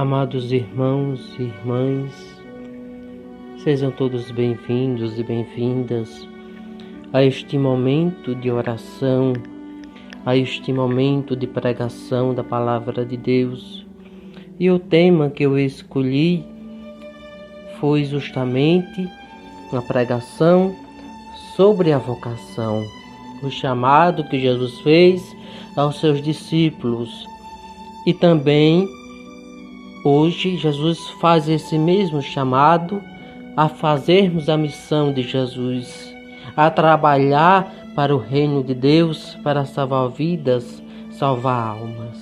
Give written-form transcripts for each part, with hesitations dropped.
Amados irmãos e irmãs, sejam todos bem-vindos e bem-vindas a este momento de oração, a este momento de pregação da Palavra de Deus. E o tema que eu escolhi foi justamente a pregação sobre a vocação, o chamado que Jesus fez aos seus discípulos. E também hoje Jesus faz esse mesmo chamado a fazermos a missão de Jesus, a trabalhar para o reino de Deus, para salvar vidas, salvar almas.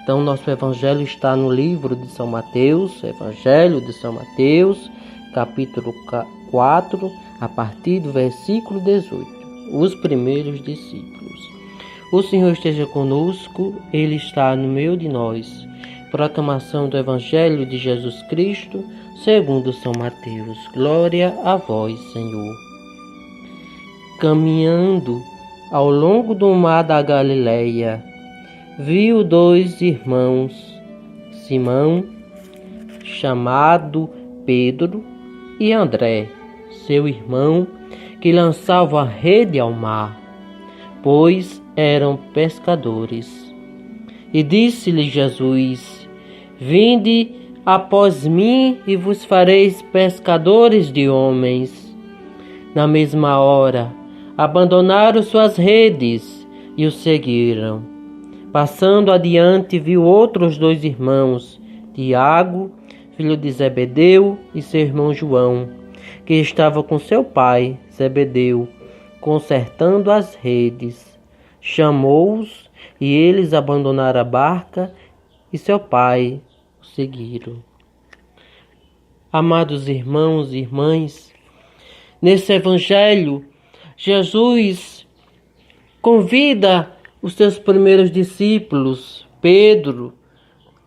Então nosso evangelho está no livro de São Mateus, Evangelho de São Mateus, capítulo 4, a partir do versículo 18, os primeiros discípulos. O Senhor esteja conosco, Ele está no meio de nós. Proclamação do Evangelho de Jesus Cristo, segundo São Mateus. Glória a vós, Senhor. Caminhando ao longo do mar da Galileia, viu dois irmãos, Simão, chamado Pedro, e André, seu irmão, que lançavam a rede ao mar, pois eram pescadores. E disse-lhe Jesus: Vinde após mim e vos fareis pescadores de homens. Na mesma hora, abandonaram suas redes e o seguiram. Passando adiante, viu outros dois irmãos, Tiago, filho de Zebedeu, e seu irmão João, que estavam com seu pai, Zebedeu, consertando as redes. Chamou-os, e eles abandonaram a barca e seu pai o seguiram. Amados irmãos e irmãs, nesse evangelho, Jesus convida os seus primeiros discípulos, Pedro,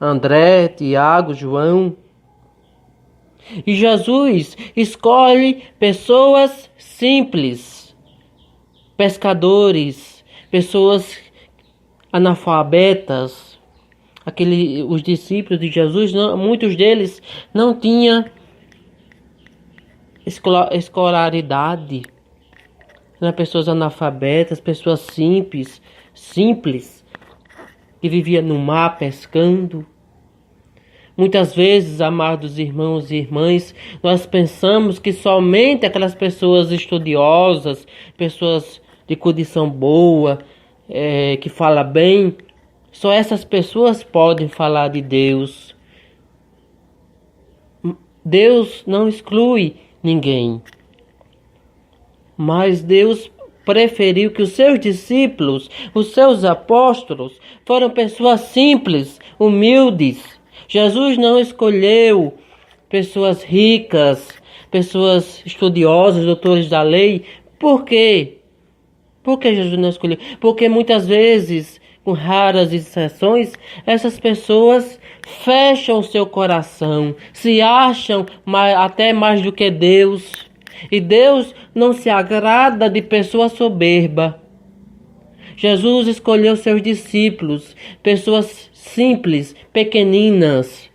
André, Tiago, João. E Jesus escolhe pessoas simples, pescadores, pessoas analfabetas. Os discípulos de Jesus, muitos deles não tinham escolaridade. Eram pessoas analfabetas, pessoas simples, que viviam no mar pescando. Muitas vezes, amados irmãos e irmãs, nós pensamos que somente aquelas pessoas estudiosas, pessoas de condição boa, que falam bem, só essas pessoas podem falar de Deus. Deus não exclui ninguém, mas Deus preferiu que os seus discípulos, os seus apóstolos, foram pessoas simples, humildes. Jesus não escolheu pessoas ricas, pessoas estudiosas, doutores da lei. Por quê? Por que Jesus não escolheu? Porque muitas vezes, com raras exceções, essas pessoas fecham o seu coração, se acham até mais do que Deus. E Deus não se agrada de pessoa soberba. Jesus escolheu seus discípulos, pessoas simples, pequeninas,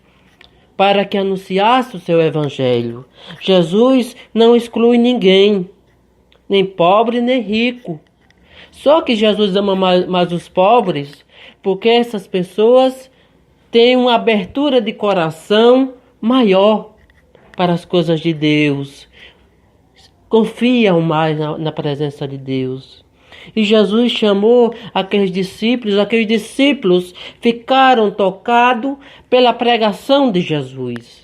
para que anunciasse o seu evangelho. Jesus não exclui ninguém, nem pobre nem rico. Só que Jesus ama mais os pobres, porque essas pessoas têm uma abertura de coração maior para as coisas de Deus. Confiam mais na presença de Deus. E Jesus chamou aqueles discípulos ficaram tocados pela pregação de Jesus,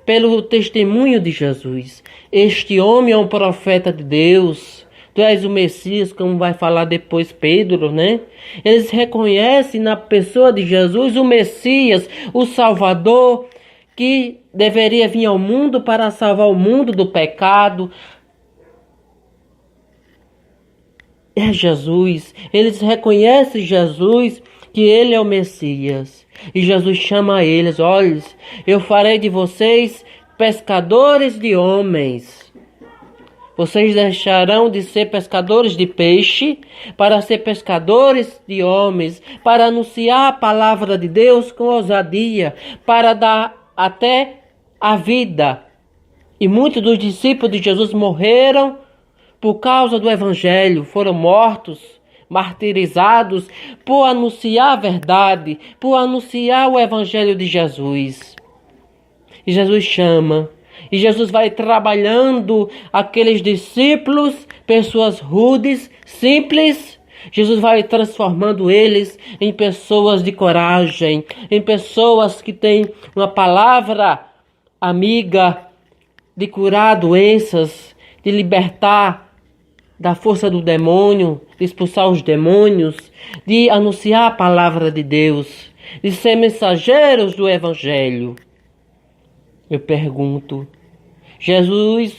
pelo testemunho de Jesus. Este homem é um profeta de Deus. Tu és o Messias, como vai falar depois Pedro, né? Eles reconhecem na pessoa de Jesus o Messias, o Salvador, que deveria vir ao mundo para salvar o mundo do pecado. É Jesus. Eles reconhecem Jesus, que Ele é o Messias. E Jesus chama eles: olha, eu farei de vocês pescadores de homens. Vocês deixarão de ser pescadores de peixe para ser pescadores de homens, para anunciar a palavra de Deus com ousadia, para dar até a vida. E muitos dos discípulos de Jesus morreram por causa do Evangelho, foram mortos, martirizados, por anunciar a verdade, por anunciar o Evangelho de Jesus. E Jesus chama, e Jesus vai trabalhando aqueles discípulos, pessoas rudes, simples. Jesus vai transformando eles em pessoas de coragem, em pessoas que têm uma palavra amiga de curar doenças, de libertar da força do demônio, de expulsar os demônios, de anunciar a palavra de Deus, de ser mensageiros do Evangelho. Eu pergunto, Jesus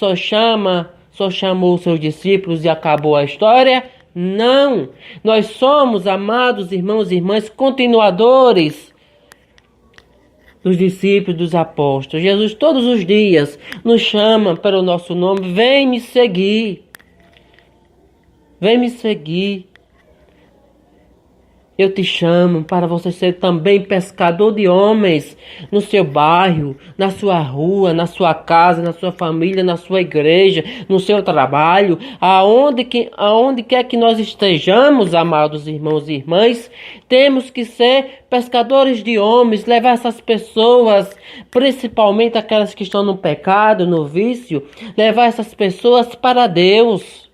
só chamou seus discípulos e acabou a história? Não! Nós somos, amados irmãos e irmãs, continuadores dos discípulos, dos apóstolos. Jesus todos os dias nos chama pelo nosso nome, vem me seguir. Vem me seguir. Eu te chamo para você ser também pescador de homens no seu bairro, na sua rua, na sua casa, na sua família, na sua igreja, no seu trabalho, aonde quer que nós estejamos, amados irmãos e irmãs, temos que ser pescadores de homens, levar essas pessoas, principalmente aquelas que estão no pecado, no vício, levar essas pessoas para Deus.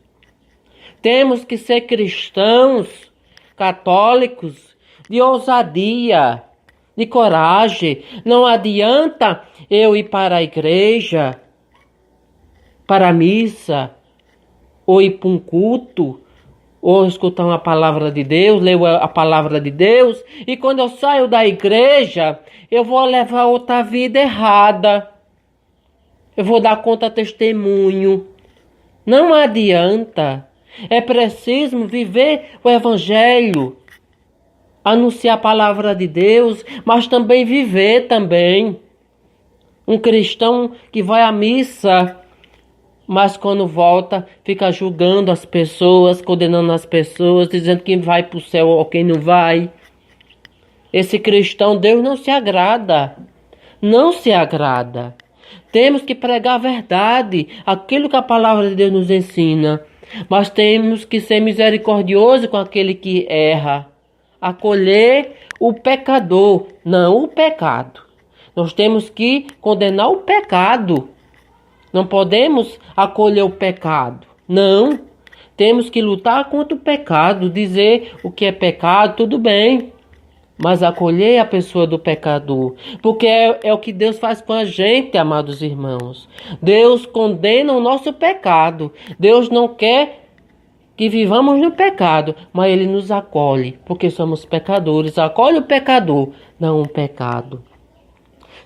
Temos que ser cristãos, católicos, de ousadia, de coragem. Não adianta eu ir para a igreja, para a missa, ou ir para um culto, ou escutar uma palavra de Deus, ler a palavra de Deus, e quando eu saio da igreja, eu vou levar outra vida errada. Eu vou dar conta testemunho. Não adianta. É preciso viver o Evangelho, anunciar a palavra de Deus, mas também viver também. Um cristão que vai à missa, mas quando volta fica julgando as pessoas, condenando as pessoas, dizendo quem vai para o céu ou quem não vai. Esse cristão, Deus não se agrada. Não se agrada. Temos que pregar a verdade, aquilo que a palavra de Deus nos ensina. Mas temos que ser misericordiosos com aquele que erra. Acolher o pecador, não o pecado. Nós temos que condenar o pecado. Não podemos acolher o pecado. Não. Temos que lutar contra o pecado. Dizer o que é pecado, tudo bem. Mas acolher a pessoa do pecador. Porque é o que Deus faz com a gente, amados irmãos. Deus condena o nosso pecado. Deus não quer que vivamos no pecado, mas Ele nos acolhe, porque somos pecadores. Acolhe o pecador, não o pecado.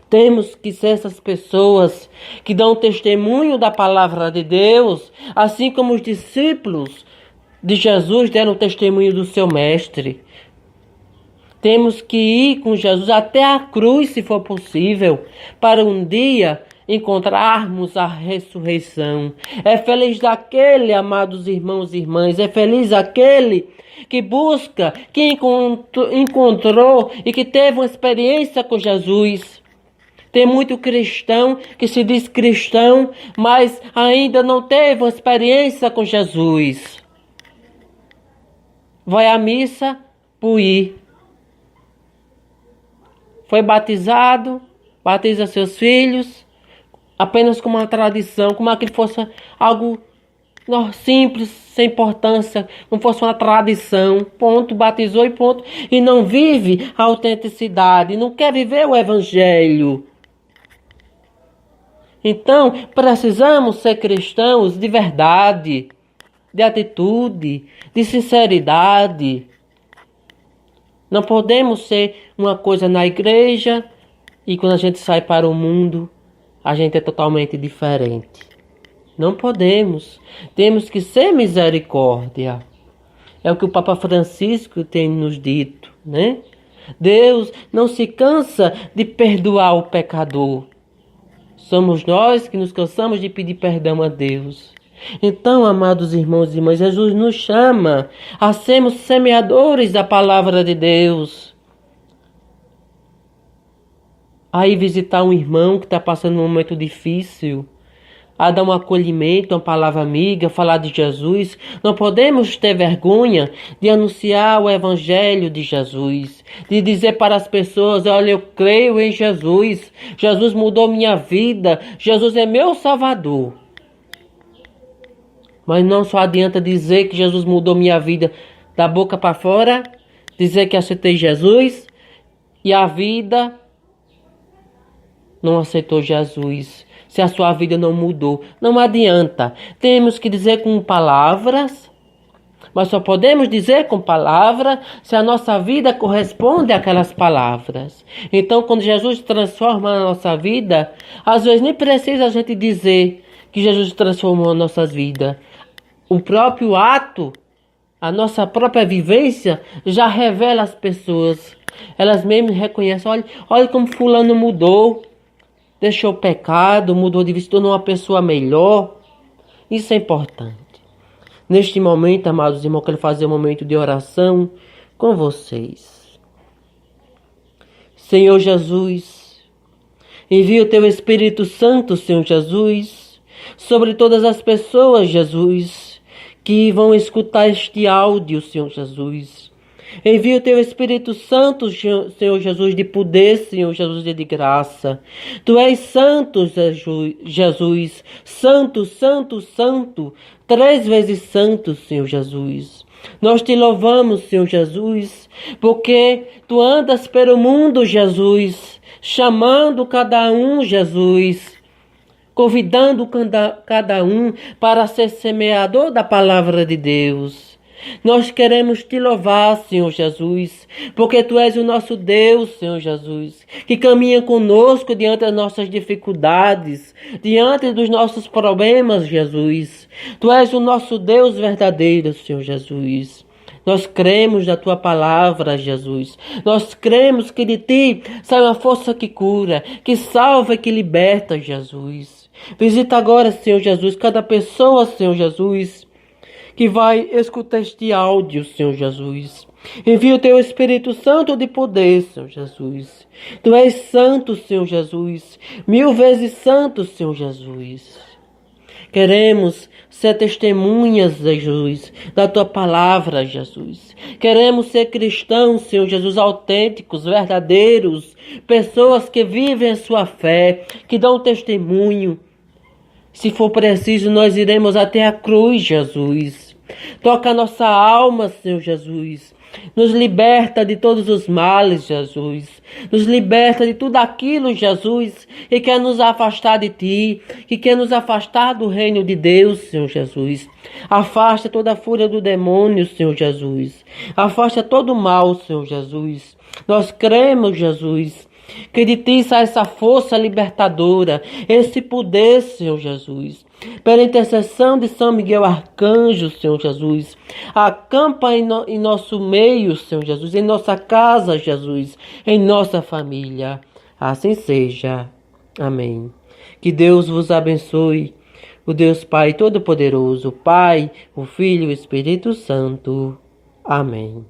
Temos que ser essas pessoas que dão testemunho da palavra de Deus, assim como os discípulos de Jesus deram testemunho do seu mestre. Temos que ir com Jesus até a cruz, se for possível, para um dia encontrarmos a ressurreição. É feliz daquele, amados irmãos e irmãs, é feliz aquele que busca, que encontrou e que teve uma experiência com Jesus. Tem muito cristão que se diz cristão, mas ainda não teve uma experiência com Jesus. Vai à missa por ir. Foi batizado, batiza seus filhos, apenas como uma tradição, como que fosse algo simples, sem importância, como fosse uma tradição, ponto, batizou e ponto, e não vive a autenticidade, não quer viver o Evangelho. Então, precisamos ser cristãos de verdade, de atitude, de sinceridade. Não podemos ser uma coisa na igreja e quando a gente sai para o mundo, a gente é totalmente diferente. Não podemos. Temos que ser misericórdia. É o que o Papa Francisco tem nos dito, né? Deus não se cansa de perdoar o pecador. Somos nós que nos cansamos de pedir perdão a Deus. Então, amados irmãos e irmãs, Jesus nos chama a sermos semeadores da palavra de Deus. A ir visitar um irmão que está passando um momento difícil, a dar um acolhimento, uma palavra amiga, falar de Jesus. Não podemos ter vergonha de anunciar o Evangelho de Jesus, de dizer para as pessoas: olha, eu creio em Jesus, Jesus mudou minha vida, Jesus é meu Salvador. Mas não só adianta dizer que Jesus mudou minha vida da boca para fora, dizer que aceitei Jesus e a vida não aceitou Jesus. Se a sua vida não mudou, não adianta. Temos que dizer com palavras, mas só podemos dizer com palavras se a nossa vida corresponde àquelas palavras. Então, quando Jesus transforma a nossa vida, às vezes nem precisa a gente dizer que Jesus transformou a nossa vida. O próprio ato, a nossa própria vivência já revela às pessoas. Elas mesmas reconhecem: olha como fulano mudou. Deixou o pecado, mudou de vida, se tornou uma pessoa melhor. Isso é importante. Neste momento, amados irmãos, eu quero fazer um momento de oração com vocês. Senhor Jesus, envia o Teu Espírito Santo, Senhor Jesus, sobre todas as pessoas, Jesus, que vão escutar este áudio, Senhor Jesus. Envia o Teu Espírito Santo, Senhor Jesus, de poder, Senhor Jesus, de graça. Tu és santo, Jesus. Santo, santo, santo. 3 vezes santo, Senhor Jesus. Nós te louvamos, Senhor Jesus, porque Tu andas pelo mundo, Jesus, chamando cada um, Jesus, convidando cada um para ser semeador da palavra de Deus. Nós queremos te louvar, Senhor Jesus, porque Tu és o nosso Deus, Senhor Jesus, que caminha conosco diante das nossas dificuldades, diante dos nossos problemas, Jesus. Tu és o nosso Deus verdadeiro, Senhor Jesus. Nós cremos na Tua palavra, Jesus. Nós cremos que de Ti sai uma força que cura, que salva e que liberta, Jesus. Visita agora, Senhor Jesus, cada pessoa, Senhor Jesus, que vai escutar este áudio, Senhor Jesus. Envia o Teu Espírito Santo de poder, Senhor Jesus. Tu és santo, Senhor Jesus. 1000 vezes santo, Senhor Jesus. Queremos ser testemunhas, Jesus, da Tua palavra, Jesus. Queremos ser cristãos, Senhor Jesus, autênticos, verdadeiros. Pessoas que vivem a sua fé, que dão testemunho. Se for preciso, nós iremos até a cruz, Jesus. Toca a nossa alma, Senhor Jesus. Nos liberta de todos os males, Jesus. Nos liberta de tudo aquilo, Jesus, que quer nos afastar de Ti, que quer nos afastar do reino de Deus, Senhor Jesus. Afasta toda a fúria do demônio, Senhor Jesus. Afasta todo o mal, Senhor Jesus. Nós cremos, Jesus, que de Ti sai essa força libertadora, esse poder, Senhor Jesus. Pela intercessão de São Miguel Arcanjo, Senhor Jesus, acampa em nosso meio, Senhor Jesus, em nossa casa, Jesus, em nossa família. Assim seja. Amém. Que Deus vos abençoe, o Deus Pai Todo-Poderoso, o Pai, o Filho e o Espírito Santo. Amém.